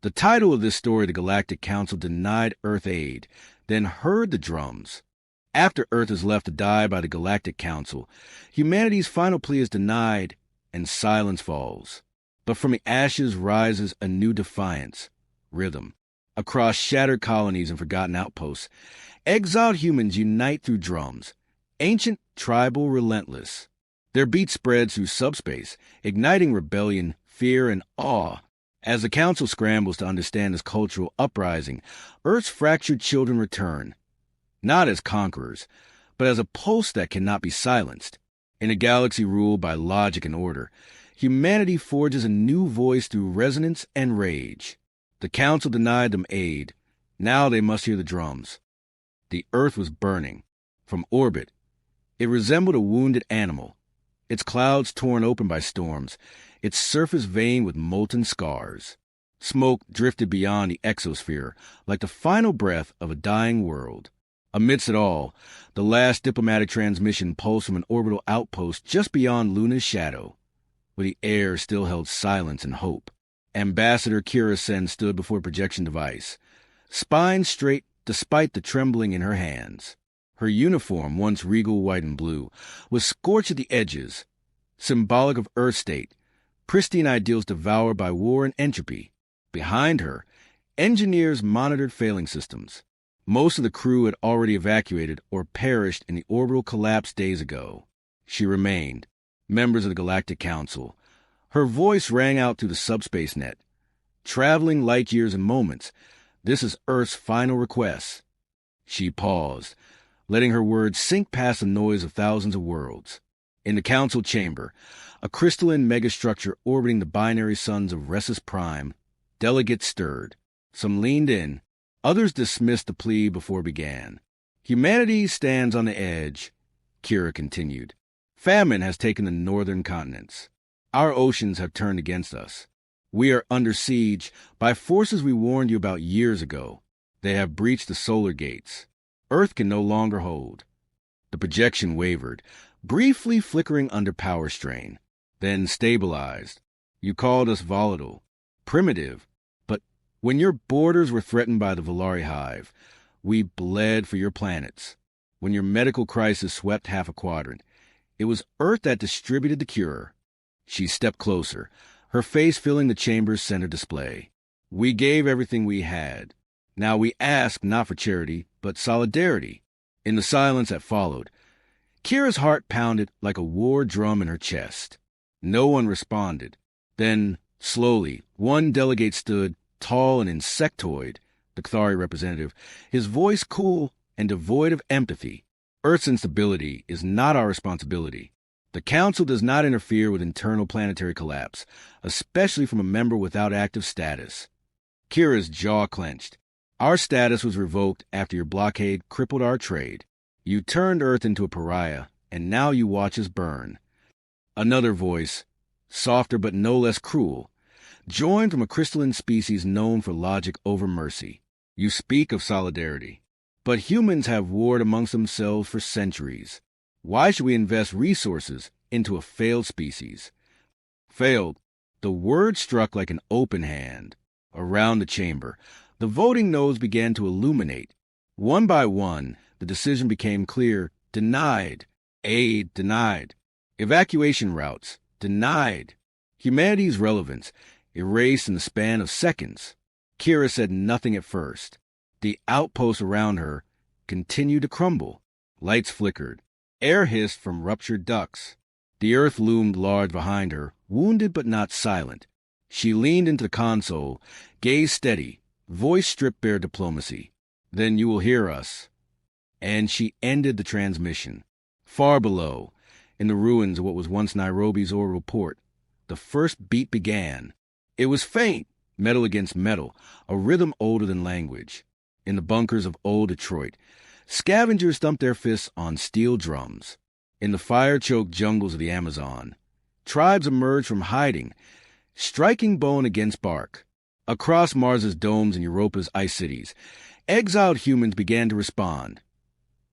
The title of this story, the Galactic Council denied Earth aid, then heard the drums. After Earth is left to die by the Galactic Council, humanity's final plea is denied, and silence falls. But from the ashes rises a new defiance, rhythm. Across shattered colonies and forgotten outposts, exiled humans unite through drums, ancient, tribal, relentless. Their beat spreads through subspace, igniting rebellion, fear, and awe. As the Council scrambles to understand this cultural uprising, Earth's fractured children return, not as conquerors, but as a pulse that cannot be silenced. In a galaxy ruled by logic and order, humanity forges a new voice through resonance and rage. The Council denied them aid. Now they must hear the drums. The Earth was burning. From orbit, it resembled a wounded animal, its clouds torn open by storms, its surface veined with molten scars. Smoke drifted beyond the exosphere, like the final breath of a dying world. Amidst it all, the last diplomatic transmission pulsed from an orbital outpost just beyond Luna's shadow, where the air still held silence and hope. Ambassador Kira Sen stood before a projection device, spine straight despite the trembling in her hands. Her uniform, once regal white and blue, was scorched at the edges, symbolic of Earth state, pristine ideals devoured by war and entropy. Behind her, engineers monitored failing systems. Most of the crew had already evacuated or perished in the orbital collapse days ago. She remained, members of the Galactic Council. Her voice rang out through the subspace net. Traveling light years in moments, this is Earth's final request. She paused, letting her words sink past the noise of thousands of worlds. In the Council chamber, a crystalline megastructure orbiting the binary suns of Ressus Prime, delegates stirred. Some leaned in, others dismissed the plea before it began. Humanity stands on the edge, Kira continued. Famine has taken the northern continents. Our oceans have turned against us. We are under siege by forces we warned you about years ago. They have breached the solar gates. Earth can no longer hold. The projection wavered, briefly flickering under power strain, then stabilized. You called us volatile, primitive, but when your borders were threatened by the Volari hive, we bled for your planets. When your medical crisis swept half a quadrant, it was Earth that distributed the cure. She stepped closer, her face filling the chamber's center display. We gave everything we had. Now we ask not for charity, but solidarity. In the silence that followed, Kira's heart pounded like a war drum in her chest. No one responded. Then, slowly, one delegate stood, tall and insectoid, the Cathari representative, his voice cool and devoid of empathy. Earth's instability is not our responsibility. The Council does not interfere with internal planetary collapse, especially from a member without active status. Kira's jaw clenched. Our status was revoked after your blockade crippled our trade. You turned Earth into a pariah, and now you watch us burn. Another voice, softer but no less cruel, joined from a crystalline species known for logic over mercy. You speak of solidarity, but humans have warred amongst themselves for centuries. Why should we invest resources into a failed species? Failed. The word struck like an open hand. Around the chamber, the voting nodes began to illuminate. One by one, the decision became clear. Denied. Aid denied. Evacuation routes denied. Humanity's relevance erased in the span of seconds. Kira said nothing at first. The outposts around her continued to crumble. Lights flickered. Air hissed from ruptured ducts. The Earth loomed large behind her, wounded but not silent. She leaned into the console, gaze steady, voice stripped bare diplomacy. Then you will hear us. And she ended the transmission. Far below, in the ruins of what was once Nairobi's orbital port, the first beat began. It was faint, metal against metal, a rhythm older than language. In the bunkers of old Detroit, scavengers thumped their fists on steel drums. In the fire-choked jungles of the Amazon, tribes emerged from hiding, striking bone against bark. Across Mars's domes and Europa's ice cities, exiled humans began to respond,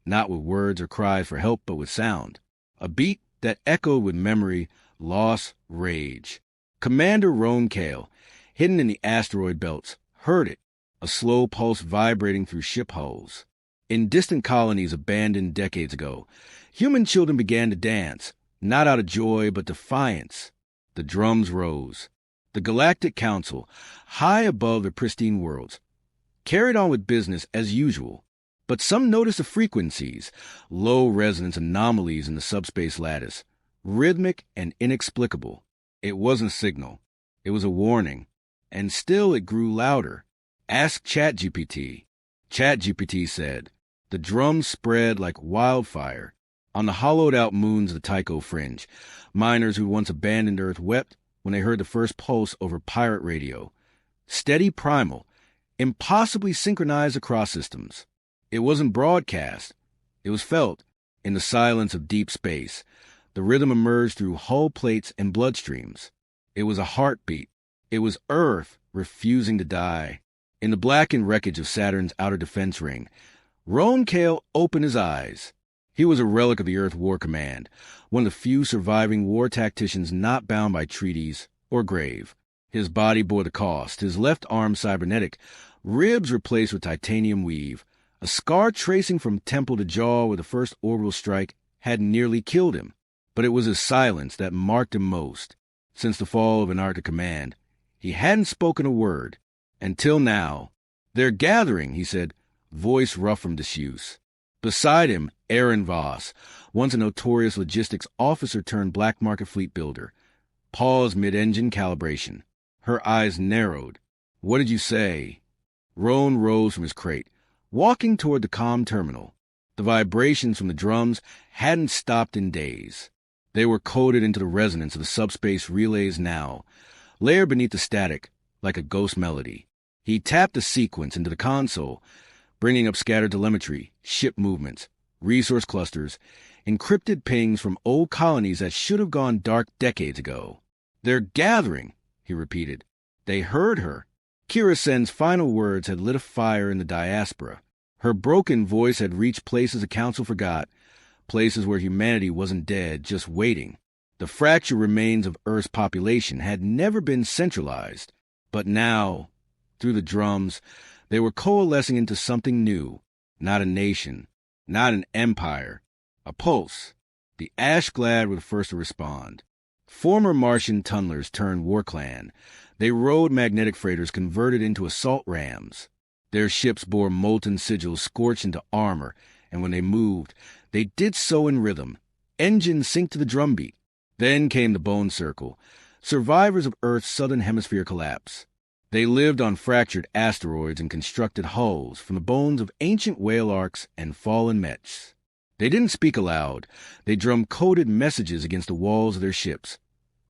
not with words or cries for help, but with sound. A beat that echoed with memory, loss, rage. Commander Roan Kale, hidden in the asteroid belts, heard it, a slow pulse vibrating through ship hulls. In distant colonies abandoned decades ago, human children began to dance, not out of joy but defiance. The drums rose. The Galactic Council, high above the pristine worlds, carried on with business as usual. But some noticed the frequencies, low resonance anomalies in the subspace lattice, rhythmic and inexplicable. It wasn't a signal. It was a warning. And still it grew louder. Ask ChatGPT. ChatGPT said, the drums spread like wildfire. On the hollowed-out moons of the Tycho Fringe, miners who once abandoned Earth wept when they heard the first pulse over pirate radio. Steady primal, impossibly synchronized across systems. It wasn't broadcast. It was felt in the silence of deep space. The rhythm emerged through hull plates and bloodstreams. It was a heartbeat. It was Earth refusing to die. In the blackened wreckage of Saturn's outer defense ring, Roan Kale opened his eyes. He was a relic of the Earth War Command, one of the few surviving war tacticians not bound by treaties or grave. His body bore the cost, his left arm cybernetic, ribs replaced with titanium weave. A scar tracing from temple to jaw where the first orbital strike had nearly killed him. But it was his silence that marked him most. Since the fall of Antarctic Command, he hadn't spoken a word. Until now. They're gathering, he said, voice rough from disuse. Beside him, Aaron Voss, once a notorious logistics officer turned black market fleet builder, paused mid-engine calibration. Her eyes narrowed. What did you say? Roan rose from his crate, walking toward the comm terminal. The vibrations from the drums hadn't stopped in days. They were coded into the resonance of the subspace relays now, layered beneath the static like a ghost melody. He tapped the sequence into the console, bringing up scattered telemetry, ship movements, resource clusters, encrypted pings from old colonies that should have gone dark decades ago. They're gathering, he repeated. They heard her. Kira Sen's final words had lit a fire in the diaspora. Her broken voice had reached places the Council forgot, places where humanity wasn't dead, just waiting. The fractured remains of Earth's population had never been centralized, but now, through the drums, they were coalescing into something new. Not a nation, not an empire, a pulse. The Ashglad were the first to respond. Former Martian tunnelers turned war clan. They rode magnetic freighters converted into assault rams. Their ships bore molten sigils scorched into armor, and when they moved, they did so in rhythm. Engines synced to the drumbeat. Then came the Bone Circle, survivors of Earth's southern hemisphere collapse. They lived on fractured asteroids and constructed hulls from the bones of ancient whale arcs and fallen mechs. They didn't speak aloud. They drummed coded messages against the walls of their ships.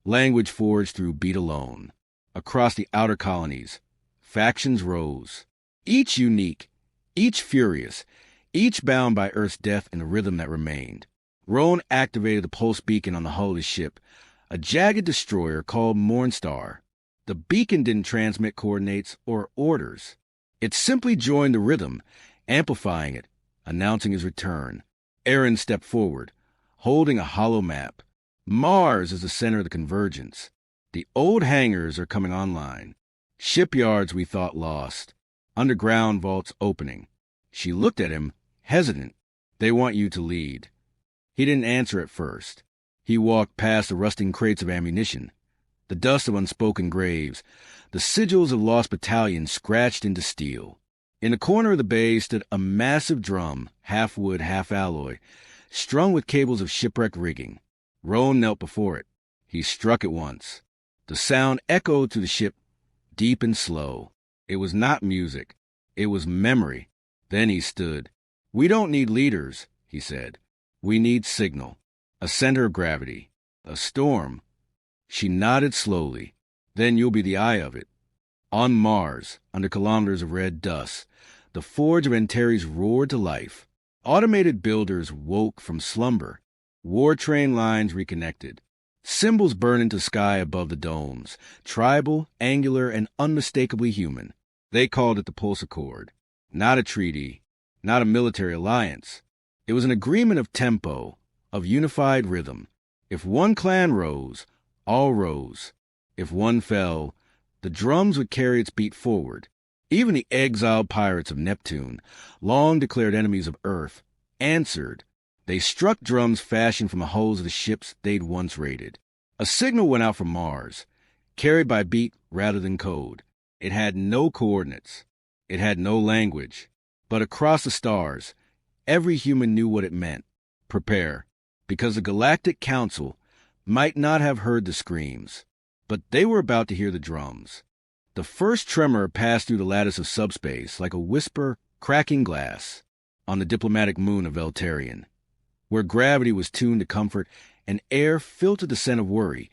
Language forged through beat alone. Across the outer colonies, factions rose. Each unique, each furious, each bound by Earth's death in the rhythm that remained. Roan activated the pulse beacon on the hull of his ship, a jagged destroyer called Mornstar. The beacon didn't transmit coordinates or orders. It simply joined the rhythm, amplifying it, announcing his return. Aaron stepped forward, holding a hollow map. Mars is the center of the convergence. The old hangars are coming online. Shipyards we thought lost. Underground vaults opening. She looked at him, hesitant. They want you to lead. He didn't answer at first. He walked past the rusting crates of ammunition, the dust of unspoken graves, the sigils of lost battalions scratched into steel. In the corner of the bay stood a massive drum, half wood, half alloy, strung with cables of shipwreck rigging. Roan knelt before it. He struck it once. The sound echoed through the ship, deep and slow. It was not music. It was memory. Then he stood. We don't need leaders, he said. We need signal. A center of gravity. A storm. She nodded slowly. Then you'll be the eye of it. On Mars, under kilometers of red dust, the forge of Antares roared to life. Automated builders woke from slumber. War train lines reconnected. Symbols burned into sky above the domes, tribal, angular, and unmistakably human. They called it the Pulse Accord. Not a treaty, not a military alliance. It was an agreement of tempo, of unified rhythm. If one clan rose, all rose. If one fell, The drums would carry its beat forward. Even the exiled pirates of Neptune, long declared enemies of Earth, answered. They struck drums fashioned from the hulls of the ships they'd once raided. A signal went out from Mars, carried by beat rather than code. It had no coordinates. It had no language. But across the stars, every human knew what it meant. Prepare. Because the Galactic Council might not have heard the screams, but they were about to hear the drums. The first tremor passed through the lattice of subspace like a whisper cracking glass on the diplomatic moon of Eltarian, where gravity was tuned to comfort and air filtered the scent of worry.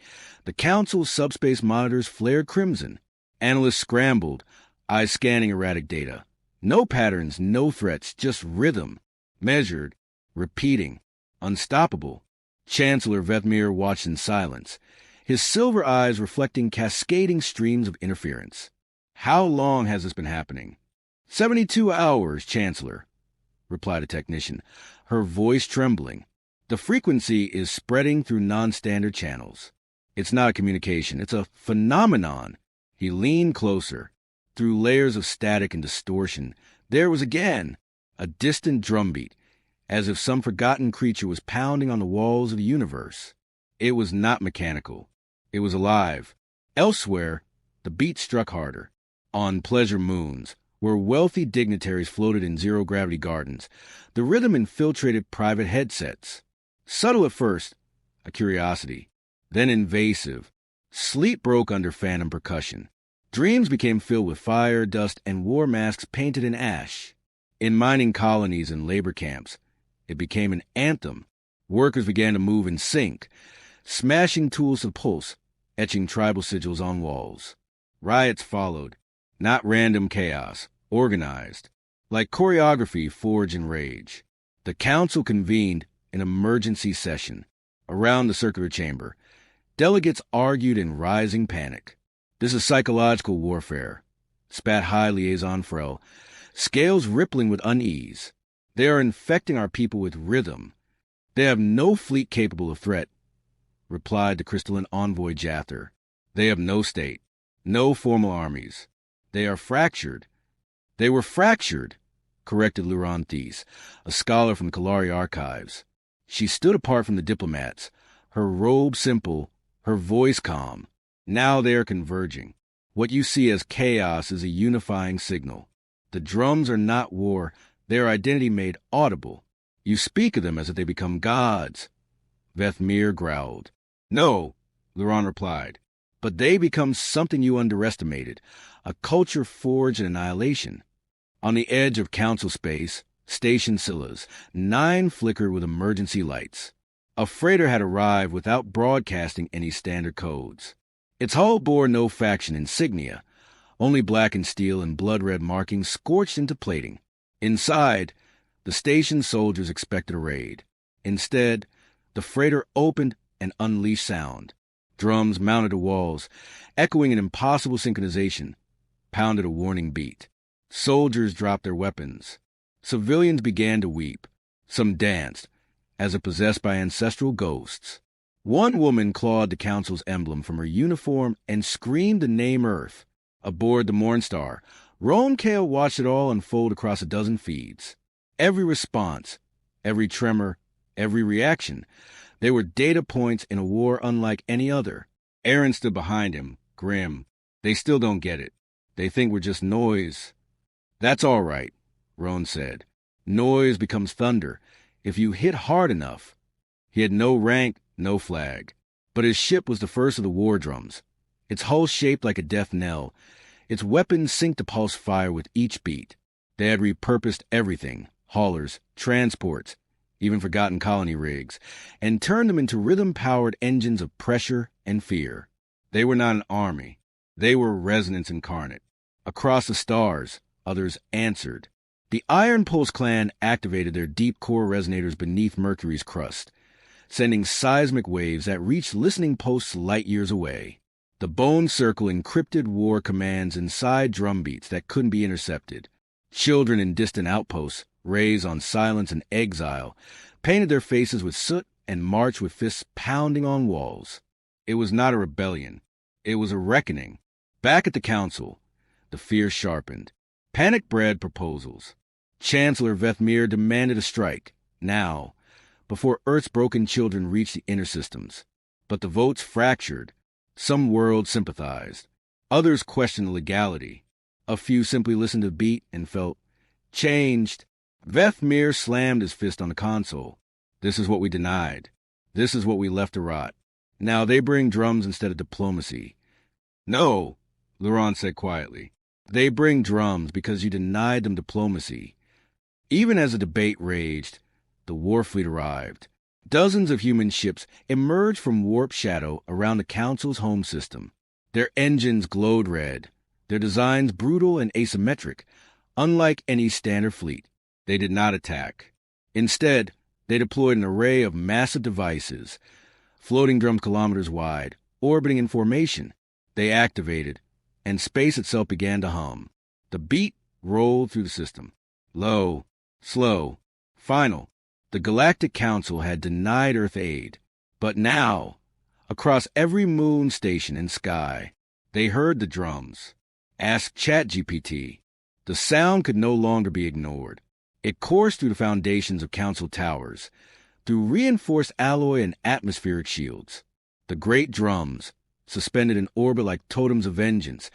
The Council's subspace monitors flared crimson. Analysts scrambled, eyes scanning erratic data. No patterns, no threats, just rhythm, measured, repeating, unstoppable. Chancellor Vethmir watched in silence, his silver eyes reflecting cascading streams of interference. How long has this been happening? 72 hours, Chancellor, replied a technician, her voice trembling. The frequency is spreading through non-standard channels. It's not a communication, it's a phenomenon. He leaned closer. Through layers of static and distortion, there was again a distant drumbeat, as if some forgotten creature was pounding on the walls of the universe. It was not mechanical. It was alive. Elsewhere, the beat struck harder. On pleasure moons, where wealthy dignitaries floated in zero-gravity gardens, the rhythm infiltrated private headsets. Subtle at first, a curiosity, then invasive. Sleep broke under phantom percussion. Dreams became filled with fire, dust, and war masks painted in ash. In mining colonies and labor camps, it became an anthem. Workers began to move in sync, smashing tools to pulse, etching tribal sigils on walls. Riots followed, not random chaos, organized, like choreography forged in rage. The council convened an emergency session. Around the circular chamber, delegates argued in rising panic. This is psychological warfare, spat High Liaison Frel, scales rippling with unease. They are infecting our people with rhythm. They have no fleet capable of threat, replied the crystalline envoy Jather. They have no state, no formal armies. They are fractured. They were fractured, corrected Luranthis, a scholar from the Kalari archives. She stood apart from the diplomats, her robe simple, her voice calm. Now they are converging. What you see as chaos is a unifying signal. The drums are not war, they are identity made audible. You speak of them as if they become gods. Vethmir growled. No, Luran replied, but they become something you underestimated, a culture forged in annihilation. On the edge of council space, station Scylla's, 9 flickered with emergency lights. A freighter had arrived without broadcasting any standard codes. Its hull bore no faction insignia, only blackened steel and blood-red markings scorched into plating. Inside, the station soldiers expected a raid. Instead, the freighter opened and unleashed sound. Drums mounted to walls, echoing an impossible synchronization, pounded a warning beat. Soldiers dropped their weapons. Civilians began to weep. Some danced, as if possessed by ancestral ghosts. One woman clawed the council's emblem from her uniform and screamed the name Earth. Aboard the Mornstar, Roan Kale watched it all unfold across a dozen feeds. Every response, every tremor, every reaction, they were data points in a war unlike any other. Aaron stood behind him, grim. They still don't get it. They think we're just noise. That's all right, Roan said. Noise becomes thunder if you hit hard enough. He had no rank, no flag, but his ship was the first of the war drums, its hull shaped like a death knell, its weapons synced to pulse fire with each beat. They had repurposed everything, haulers, transports, even forgotten colony rigs, and turned them into rhythm-powered engines of pressure and fear. They were not an army. They were resonance incarnate. Across the stars, others answered. The Iron Pulse clan activated their deep core resonators beneath Mercury's crust, sending seismic waves that reached listening posts light years away. The Bone Circle encrypted war commands inside drumbeats that couldn't be intercepted. Children in distant outposts, raised on silence and exile, painted their faces with soot and marched with fists pounding on walls. It was not a rebellion. It was a reckoning. Back at the council, the fear sharpened. Panic bred proposals. Chancellor Vethmir demanded a strike, now, before Earth's broken children reached the inner systems. But the votes fractured. Some worlds sympathized. Others questioned the legality. A few simply listened to the beat and felt changed. Vethmir slammed his fist on the console. This is what we denied. This is what we left to rot. Now they bring drums instead of diplomacy. No, Laurent said quietly. They bring drums because you denied them diplomacy. Even as the debate raged, the Warfleet arrived. Dozens of human ships emerged from warp shadow around the Council's home system. Their engines glowed red, their designs brutal and asymmetric, unlike any standard fleet. They did not attack. Instead, they deployed an array of massive devices, floating drums kilometers wide, orbiting in formation. They activated, and space itself began to hum. The beat rolled through the system. Low, slow, final. The Galactic Council had denied Earth aid. But now, across every moon station and sky, they heard the drums. Ask ChatGPT. The sound could no longer be ignored. It coursed through the foundations of Council towers, through reinforced alloy and atmospheric shields. The great drums, suspended in orbit like totems of vengeance,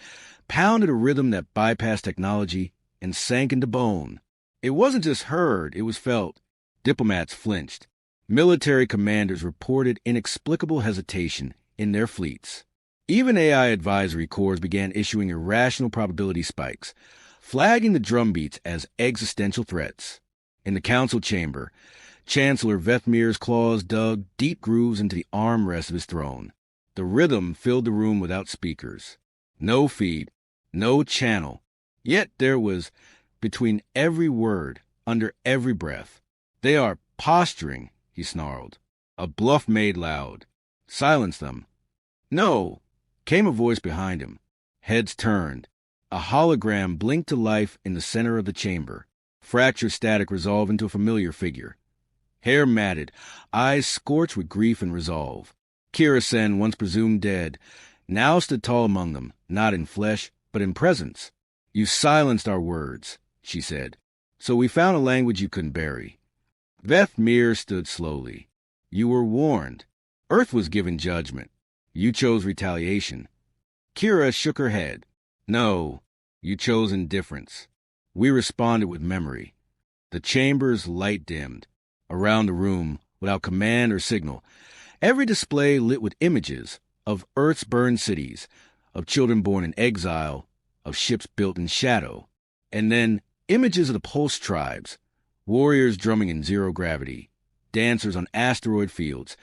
pounded a rhythm that bypassed technology and sank into bone. It wasn't just heard, it was felt. Diplomats flinched. Military commanders reported inexplicable hesitation in their fleets. Even AI advisory corps began issuing irrational probability spikes, flagging the drumbeats as existential threats. In the council chamber, Chancellor Vethmir's claws dug deep grooves into the armrests of his throne. The rhythm filled the room without speakers. No feed, no channel. Yet there was, between every word, under every breath. They are posturing, he snarled. A bluff made loud. Silence them. No, came a voice behind him. Heads turned. A hologram blinked to life in the center of the chamber. Fractured static resolved into a familiar figure. Hair matted, eyes scorched with grief and resolve. Kira Sen, once presumed dead, now stood tall among them, not in flesh, but in presence. You silenced our words, she said, so we found a language you couldn't bury. Vethmir stood slowly. You were warned. Earth was given judgment. You chose retaliation. Kira shook her head. No, you chose indifference. We responded with memory. The chamber's light dimmed. Around the room, without command or signal, every display lit with images of Earth's burned cities, of children born in exile, of ships built in shadow, and then images of the pulse tribes, warriors drumming in zero gravity, dancers on asteroid fields,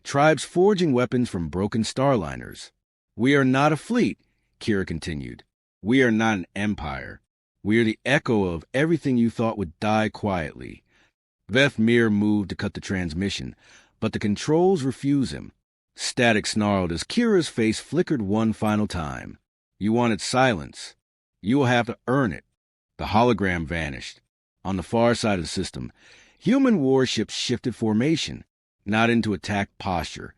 tribes forging weapons from broken starliners. We are not a fleet, Kira continued. We are not an empire. We are the echo of everything you thought would die quietly. Vethmir moved to cut the transmission, but the controls refused him. Static snarled as Kira's face flickered one final time. You wanted silence. You will have to earn it. The hologram vanished. On the far side of the system, human warships shifted formation, not into attack posture,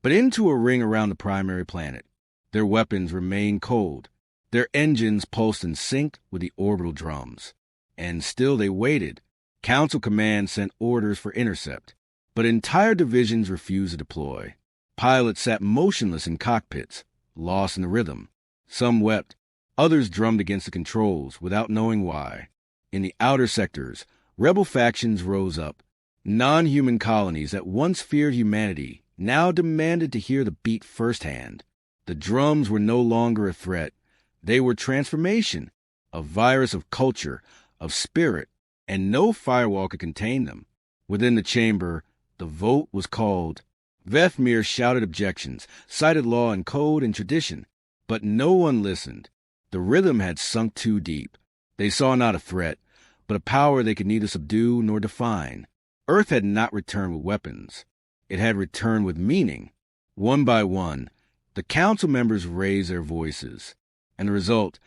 but into a ring around the primary planet. Their weapons remained cold. Their engines pulsed in sync with the orbital drums. And still they waited. Council Command sent orders for intercept, but entire divisions refused to deploy. Pilots sat motionless in cockpits, lost in the rhythm. Some wept, others drummed against the controls without knowing why. In the outer sectors, rebel factions rose up. Non-human colonies that once feared humanity now demanded to hear the beat firsthand. The drums were no longer a threat. They were transformation, a virus of culture, of spirit, and no firewall could contain them. Within the chamber, the vote was called. Vethmir shouted objections, cited law and code and tradition, but no one listened. The rhythm had sunk too deep. They saw not a threat, but a power they could neither subdue nor define. Earth had not returned with weapons. It had returned with meaning. One by one, the council members raised their voices, and the result,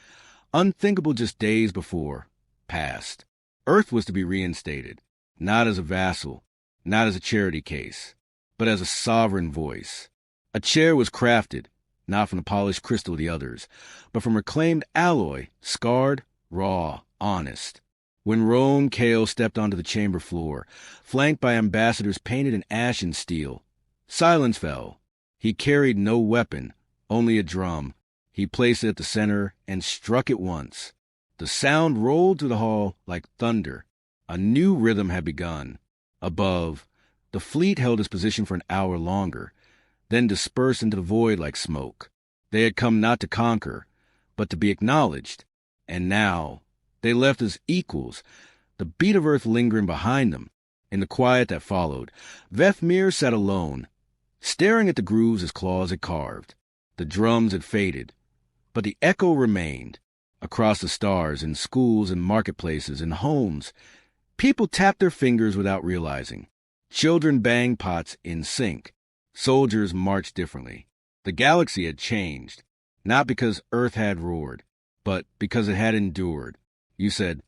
unthinkable just days before, passed. Earth was to be reinstated, not as a vassal, not as a charity case, but as a sovereign voice. A chair was crafted, not from the polished crystal of the others, but from reclaimed alloy, scarred, raw, honest. When Roan Kale stepped onto the chamber floor, flanked by ambassadors painted in ashen steel, silence fell. He carried no weapon, only a drum. He placed it at the center and struck it once. The sound rolled through the hall like thunder. A new rhythm had begun. Above, the fleet held its position for an hour longer, then dispersed into the void like smoke. They had come not to conquer, but to be acknowledged. And now, they left as equals, the beat of earth lingering behind them. In the quiet that followed, Vethmir sat alone, staring at the grooves his claws had carved. The drums had faded, but the echo remained. Across the stars, in schools and marketplaces and homes, people tapped their fingers without realizing. Children banged pots in sync. Soldiers marched differently. The galaxy had changed, not because Earth had roared, but because it had endured. You said,